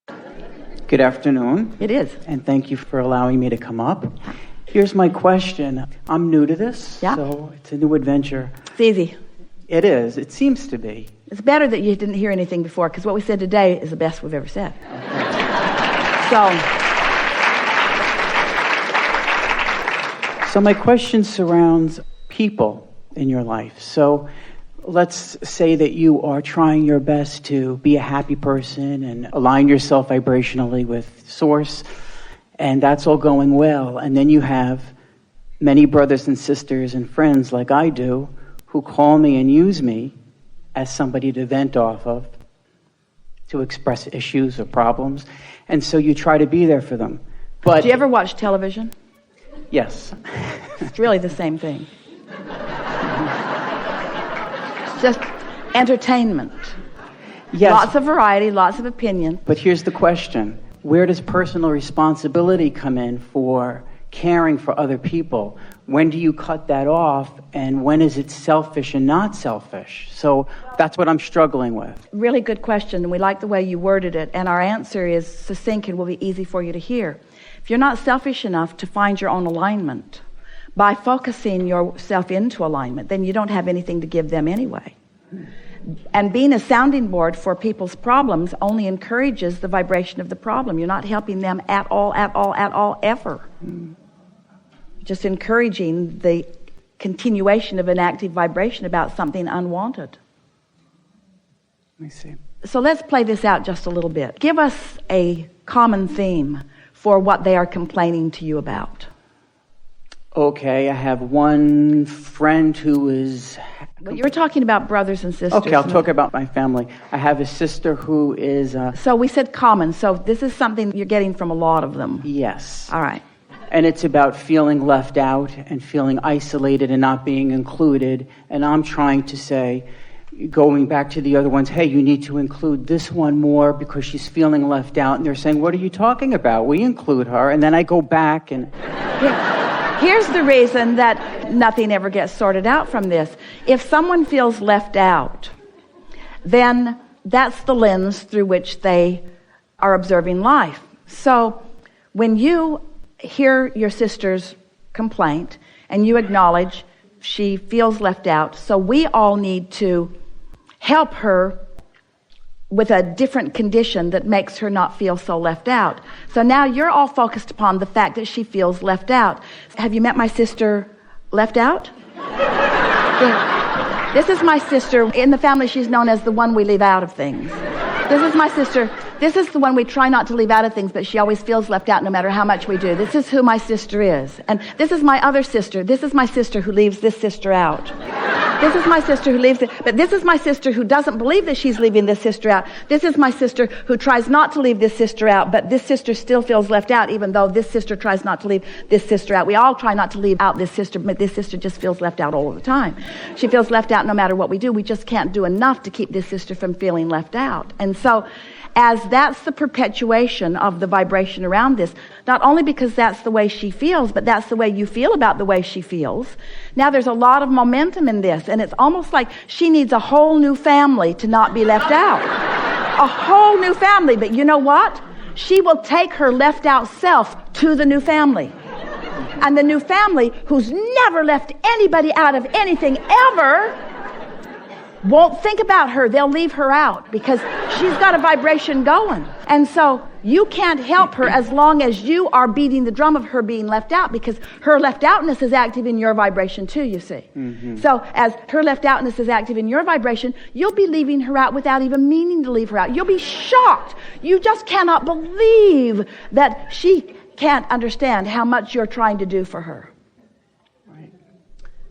Good afternoon. It is. And thank you for allowing me to come up. Here's my question. I'm new to this, so it's a new adventure. It's easy. It is. It seems to be. It's better that you didn't hear anything before, because what we said today is the best we've ever said. So my question surrounds people in your life. So let's say that you are trying your best to be a happy person and align yourself vibrationally with Source, and that's all going well. And then you have many brothers and sisters and friends like I do who call me and use me as somebody to vent off of, to express issues or problems. And so you try to be there for them. But do you ever watch television? Yes. It's really the same thing. Just entertainment. Yes. Lots of variety, lots of opinion. But here's the question. Where does personal responsibility come in for caring for other people? When do you cut that off, and when is it selfish and not selfish? So that's what I'm struggling with. Really good question, and we like the way you worded it, and our answer is succinct and will be easy for you to hear. If you're not selfish enough to find your own alignment, by focusing yourself into alignment, then you don't have anything to give them anyway. And being a sounding board for people's problems only encourages the vibration of the problem. You're not helping them at all, ever. Just encouraging the continuation of an active vibration about something unwanted. Let me see. So let's play this out just a little bit. Give us a common theme for what they are complaining to you about. Okay, I have one friend who is... Well, you're talking about brothers and sisters. Okay, I'll talk about my family. I have a sister who is... So we said common, so this is something you're getting from a lot of them. Yes. All right. And it's about feeling left out and feeling isolated and not being included. And I'm trying to say, going back to the other ones, hey, you need to include this one more because she's feeling left out. And they're saying, what are you talking about? We include her. And then I go back and... Yeah. Here's the reason that nothing ever gets sorted out from this. If someone feels left out, then that's the lens through which they are observing life. So when you hear your sister's complaint and you acknowledge she feels left out, so we all need to help her with a different condition that makes her not feel so left out. So now you're all focused upon the fact that she feels left out. Have you met my sister left out? Yeah. This is my sister. In the family, she's known as the one we leave out of things. This is my sister. This is the one we try not to leave out of things, but she always feels left out no matter how much we do. This is who my sister is. And this is my other sister. This is my sister who leaves this sister out. This is my sister who leaves it. But this is my sister who doesn't believe that she's leaving this sister out. This is my sister who tries not to leave this sister out, but this sister still feels left out, even though this sister tries not to leave this sister out. We all try not to leave out this sister, but this sister just feels left out all the time. She feels left out no matter what we do. We just can't do enough to keep this sister from feeling left out. And so, as that's the perpetuation of the vibration around this, not only because that's the way she feels, but that's the way you feel about the way she feels. Now there's a lot of momentum in this, and it's almost like she needs a whole new family to not be left out. A whole new family, but you know what? She will take her left out self to the new family. And the new family, who's never left anybody out of anything ever, won't think about her. They'll leave her out because she's got a vibration going. And so you can't help her as long as you are beating the drum of her being left out, because her left outness is active in your vibration too, you see. Mm-hmm. So as her left outness is active in your vibration, you'll be leaving her out without even meaning to leave her out. You'll be shocked. You just cannot believe that she can't understand how much you're trying to do for her. Right.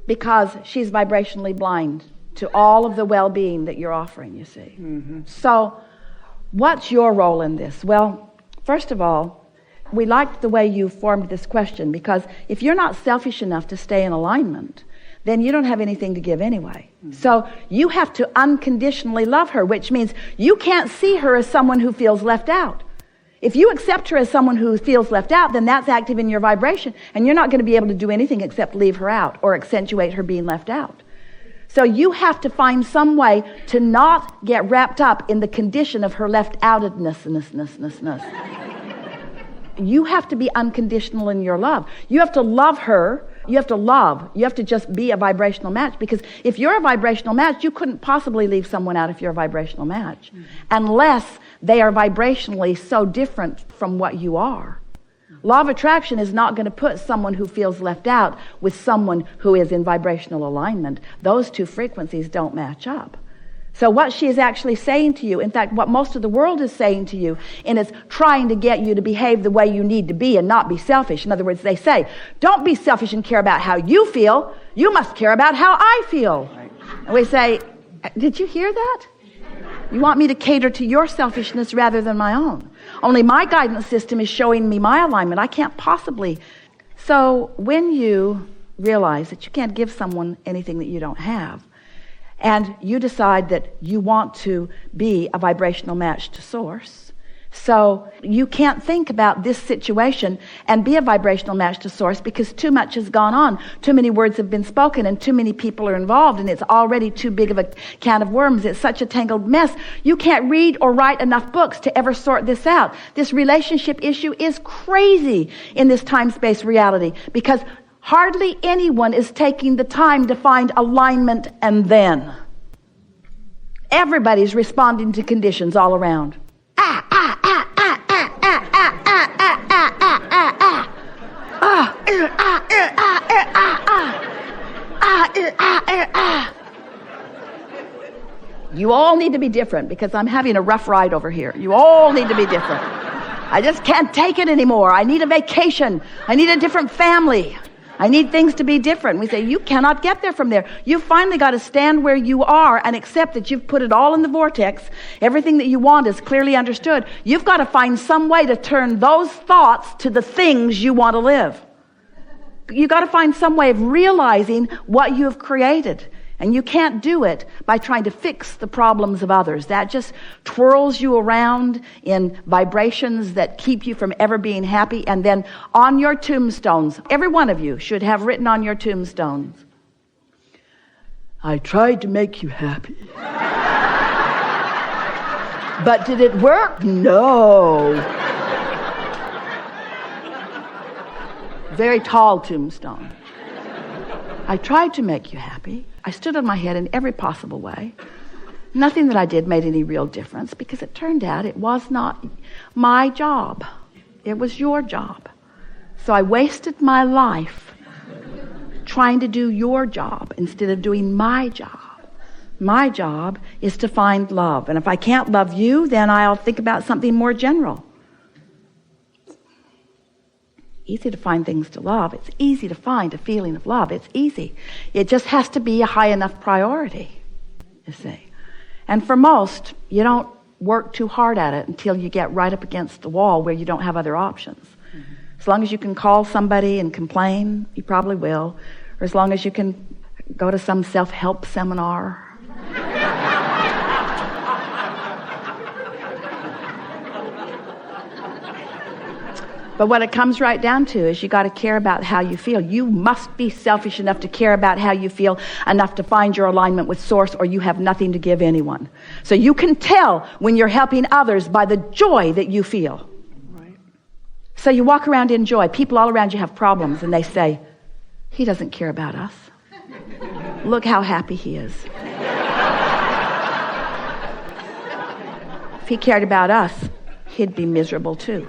Because she's vibrationally blind to all of the well-being that you're offering, you see. Mm-hmm. So what's your role in this? Well, first of all, we liked the way you formed this question, because if you're not selfish enough to stay in alignment, then you don't have anything to give anyway. Mm-hmm. So you have to unconditionally love her, which means you can't see her as someone who feels left out. If you accept her as someone who feels left out, then that's active in your vibration, and you're not going to be able to do anything except leave her out or accentuate her being left out. So you have to find some way to not get wrapped up in the condition of her left-outedness. You have to be unconditional in your love. You have to love her. You have to love. You have to just be a vibrational match, because if you're a vibrational match, you couldn't possibly leave someone out if you're a vibrational match, unless they are vibrationally so different from what you are. Law of attraction is not going to put someone who feels left out with someone who is in vibrational alignment. Those two frequencies don't match up. So what she is actually saying to you, in fact, what most of the world is saying to you, and it's trying to get you to behave the way you need to be and not be selfish. In other words, they say, don't be selfish and care about how you feel. You must care about how I feel. And we say, did you hear that? You want me to cater to your selfishness rather than my own. Only my guidance system is showing me my alignment. I can't possibly. So when you realize that you can't give someone anything that you don't have, and you decide that you want to be a vibrational match to Source, so you can't think about this situation and be a vibrational match to Source, because too much has gone on. Too many words have been spoken and too many people are involved, and it's already too big of a can of worms. It's such a tangled mess. You can't read or write enough books to ever sort this out. This relationship issue is crazy in this time-space reality, because hardly anyone is taking the time to find alignment, and then everybody's responding to conditions all around. You all need to be different, because I'm having a rough ride over here. You all need to be different. I just can't take it anymore. I need a vacation. I need a different family. I need things to be different. We say, you cannot get there from there. You've finally got to stand where you are and accept that you've put it all in the vortex. Everything that you want is clearly understood. You've got to find some way to turn those thoughts to the things you want to live. You've got to find some way of realizing what you have created. And you can't do it by trying to fix the problems of others. That just twirls you around in vibrations that keep you from ever being happy. And then on your tombstones, every one of you should have written on your tombstones, I tried to make you happy. But did it work? No. Very tall tombstone. I tried to make you happy. I stood on my head in every possible way. Nothing that I did made any real difference, because it turned out it was not my job. It was your job. So I wasted my life trying to do your job instead of doing my job. My job is to find love. And if I can't love you, then I'll think about something more general. Easy to find things to love. It's easy to find a feeling of love. It's easy. It just has to be a high enough priority, you see. And for most, you don't work too hard at it until you get right up against the wall where you don't have other options. Mm-hmm. As long as you can call somebody and complain, you probably will. Or as long as you can go to some self-help seminar. But what it comes right down to is you got to care about how you feel. You must be selfish enough to care about how you feel, enough to find your alignment with Source, or you have nothing to give anyone. So you can tell when you're helping others by the joy that you feel. Right. So you walk around in joy. People all around you have problems, and they say, he doesn't care about us. Look how happy he is. If he cared about us, he'd be miserable too.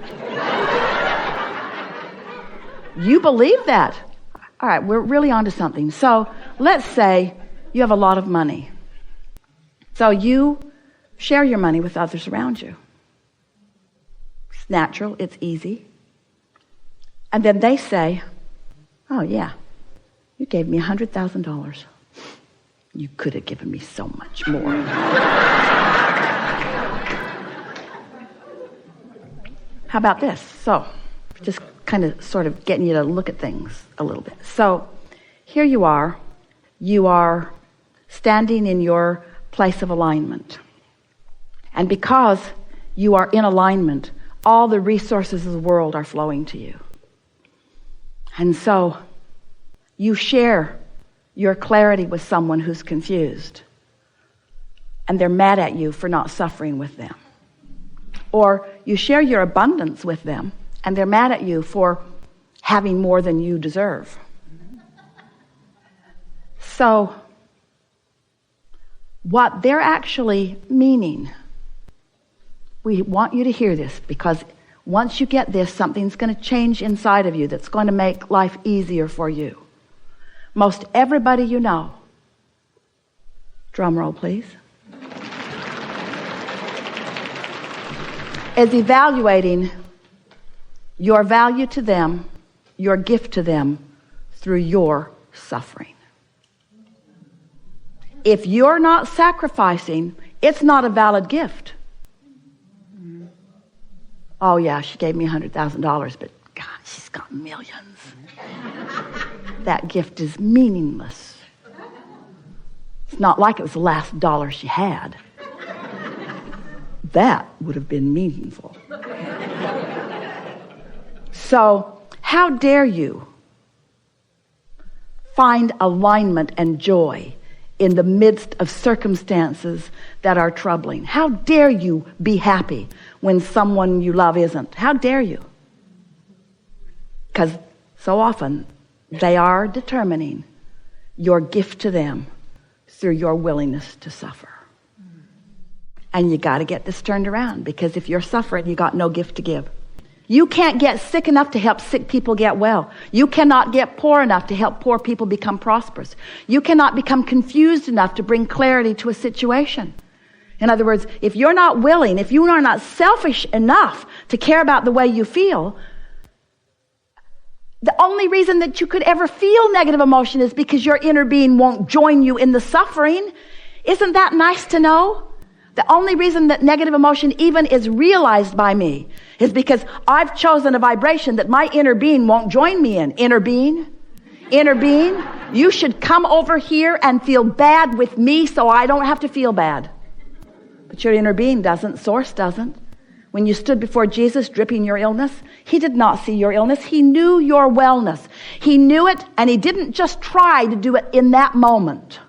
You believe that? All right, we're really onto something. So let's say you have a lot of money. So you share your money with others around you. It's natural, it's easy. And then they say, oh yeah, you gave me $100,000. You could have given me so much more. How about this? So, just kind of sort of getting you to look at things a little bit. So here you are standing in your place of alignment. And because you are in alignment, all the resources of the world are flowing to you. And so you share your clarity with someone who's confused, and they're mad at you for not suffering with them. Or you share your abundance with them, and they're mad at you for having more than you deserve. So, what they're actually meaning, we want you to hear this, because once you get this, something's going to change inside of you that's going to make life easier for you. Most everybody you know, drum roll please, is evaluating your value to them, your gift to them, through your suffering. If you're not sacrificing, it's not a valid gift. Oh yeah, she gave me $100,000, but God, she's got millions. That gift is meaningless. It's not like it was the last dollar she had. That would have been meaningful. So, how dare you find alignment and joy in the midst of circumstances that are troubling? How dare you be happy when someone you love isn't? How dare you? Because so often they are determining your gift to them through your willingness to suffer. And you got to get this turned around, because if you're suffering, you got no gift to give. You can't get sick enough to help sick people get well. You cannot get poor enough to help poor people become prosperous. You cannot become confused enough to bring clarity to a situation. In other words, if you're not willing, if you are not selfish enough to care about the way you feel, the only reason that you could ever feel negative emotion is because your inner being won't join you in the suffering. Isn't that nice to know? The only reason that negative emotion even is realized by me is because I've chosen a vibration that my inner being won't join me in. Inner being, you should come over here and feel bad with me so I don't have to feel bad. But your inner being doesn't, source doesn't. When you stood before Jesus dripping your illness, he did not see your illness. He knew your wellness. He knew it, and he didn't just try to do it in that moment.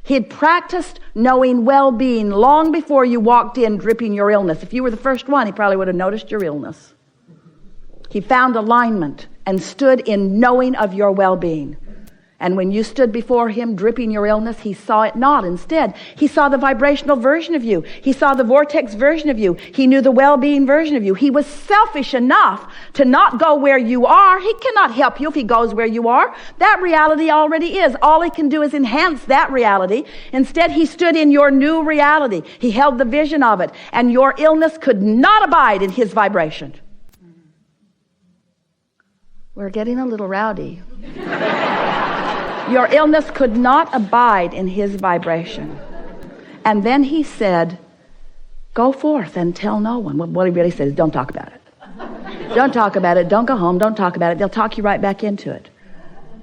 He had practiced knowing well-being long before you walked in dripping your illness. If you were the first one, he probably would have noticed your illness. He found alignment and stood in knowing of your well-being. And when you stood before him dripping your illness, he saw it not. Instead, he saw the vibrational version of you. He saw the vortex version of you. He knew the well-being version of you. He was selfish enough to not go where you are. He cannot help you if he goes where you are. That reality already is. All he can do is enhance that reality. Instead, he stood in your new reality. He held the vision of it. And your illness could not abide in his vibration. We're getting a little rowdy. Your illness could not abide in his vibration. And then he said, go forth and tell no one. What he really said is, don't talk about it. Don't talk about it. Don't go home. Don't talk about it. They'll talk you right back into it.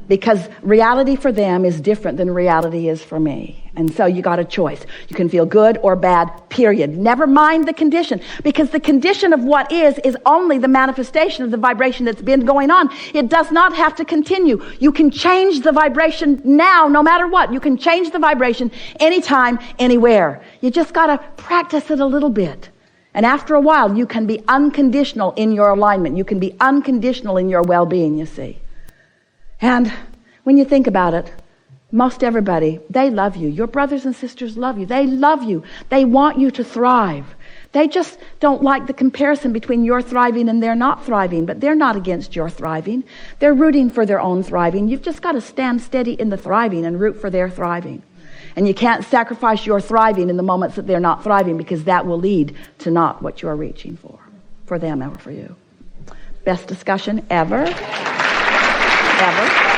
Because reality for them is different than reality is for me. And so you got a choice. You can feel good or bad, period. Never mind the condition. Because the condition of what is only the manifestation of the vibration that's been going on. It does not have to continue. You can change the vibration now, no matter what. You can change the vibration anytime, anywhere. You just got to practice it a little bit. And after a while, you can be unconditional in your alignment. You can be unconditional in your well-being, you see. And when you think about it, most everybody, they love you. Your brothers and sisters love you. They love you. They want you to thrive. They just don't like the comparison between your thriving and their not thriving. But they're not against your thriving. They're rooting for their own thriving. You've just got to stand steady in the thriving and root for their thriving. And you can't sacrifice your thriving in the moments that they're not thriving, because that will lead to not what you're reaching for them or for you. Best discussion ever. Ever.